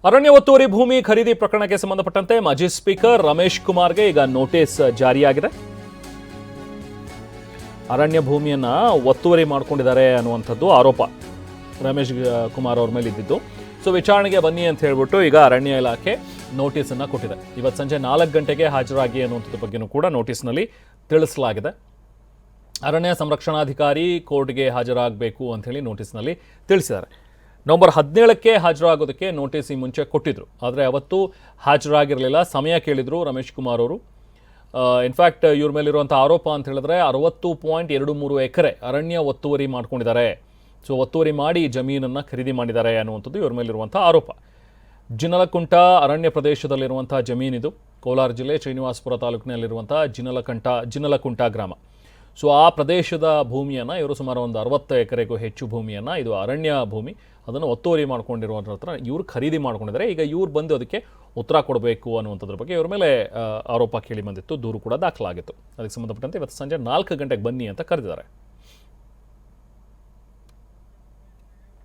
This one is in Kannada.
ಅರಣ್ಯ ಒತ್ತುವರಿ ಭೂಮಿ ಖರೀದಿ ಪ್ರಕರಣಕ್ಕೆ ಸಂಬಂಧಪಟ್ಟಂತೆ ಮಾಜಿ ಸ್ಪೀಕರ್ ರಮೇಶ್ ಕುಮಾರ್ಗೆ ಈಗ ನೋಟಿಸ್ ಜಾರಿಯಾಗಿದೆ. ಅರಣ್ಯ ಭೂಮಿಯನ್ನ ಒತ್ತುವರಿ ಮಾಡಿಕೊಂಡಿದ್ದಾರೆ ಅನ್ನುವಂಥದ್ದು ಆರೋಪ ರಮೇಶ್ ಕುಮಾರ್ ಅವ್ರ ಮೇಲೆ ಇದ್ದಿದ್ದು. ಸೊ ವಿಚಾರಣೆಗೆ ಬನ್ನಿ ಅಂತ ಹೇಳ್ಬಿಟ್ಟು ಈಗ ಅರಣ್ಯ ಇಲಾಖೆ ನೋಟಿಸ್ ಅನ್ನ ಕೊಟ್ಟಿದೆ. ಇವತ್ತು ಸಂಜೆ 4 ಗಂಟೆಗೆ ಹಾಜರಾಗಿ ಅನ್ನುವಂಥದ್ದು ಬಗ್ಗೆನೂ ಕೂಡ ನೋಟಿಸ್ನಲ್ಲಿ ತಿಳಿಸಲಾಗಿದೆ. ಅರಣ್ಯ ಸಂರಕ್ಷಣಾಧಿಕಾರಿ ಕೋರ್ಟ್ಗೆ ಹಾಜರಾಗಬೇಕು ಅಂತ ಹೇಳಿ ನೋಟಿಸ್ನಲ್ಲಿ ತಿಳಿಸಿದ್ದಾರೆ. ನವೆಂಬರ್ 17ಕ್ಕೆ ಹಾಜರಾಗೋದಕ್ಕೆ ನೋಟಿಸ್ ಈ ಮುಂಚೆ ಕೊಟ್ಟಿದ್ರು, ಆದರೆ ಅವತ್ತು ಹಾಜರಾಗಿರಲಿಲ್ಲ. ಸಮಯ ಕೇಳಿದ್ರು ರಮೇಶ್ ಕುಮಾರ್ ಅವರು. ಇನ್ಫ್ಯಾಕ್ಟ್ ಇವ್ರ ಮೇಲಿರುವಂಥ ಆರೋಪ ಅಂತ ಹೇಳಿದ್ರೆ 60.23 ಎಕರೆ ಅರಣ್ಯ ಒತ್ತುವರಿ ಮಾಡ್ಕೊಂಡಿದ್ದಾರೆ. ಸೊ ಒತ್ತುವರಿ ಮಾಡಿ ಜಮೀನನ್ನು ಖರೀದಿ ಮಾಡಿದ್ದಾರೆ ಅನ್ನುವಂಥದ್ದು ಇವ್ರ ಮೇಲಿರುವಂಥ ಆರೋಪ. ಜಿನಲಕುಂಟ ಅರಣ್ಯ ಪ್ರದೇಶದಲ್ಲಿರುವಂಥ ಜಮೀನಿದು. ಕೋಲಾರ ಜಿಲ್ಲೆ ಶ್ರೀನಿವಾಸಪುರ ತಾಲೂಕಿನಲ್ಲಿರುವಂಥ ಜಿನಲಕುಂಟ ಗ್ರಾಮ. ಸೊ ಆ ಪ್ರದೇಶದ ಭೂಮಿಯನ್ನು ಇವರು ಸುಮಾರು ಒಂದು 60 ಎಕರೆಗೂ ಹೆಚ್ಚು ಭೂಮಿಯನ್ನು, ಇದು ಅರಣ್ಯ ಭೂಮಿ, ಅದನ್ನು ಒತ್ತುವರಿ ಮಾಡ್ಕೊಂಡಿರುವಂಥ ಹತ್ರ ಇವರು ಖರೀದಿ ಮಾಡ್ಕೊಂಡಿದ್ದಾರೆ. ಈಗ ಇವ್ರು ಬಂದು ಅದಕ್ಕೆ ಉತ್ತರ ಕೊಡಬೇಕು ಅನ್ನುವಂಥದ್ರ ಬಗ್ಗೆ ಇವ್ರ ಮೇಲೆ ಆರೋಪ ಕೇಳಿ ಬಂದಿತ್ತು. ದೂರು ಕೂಡ ದಾಖಲಾಗಿತ್ತು. ಅದಕ್ಕೆ ಸಂಬಂಧಪಟ್ಟಂತೆ ಇವತ್ತು ಸಂಜೆ 4 ಗಂಟೆಗೆ ಬನ್ನಿ ಅಂತ ಕರೆದಿದ್ದಾರೆ.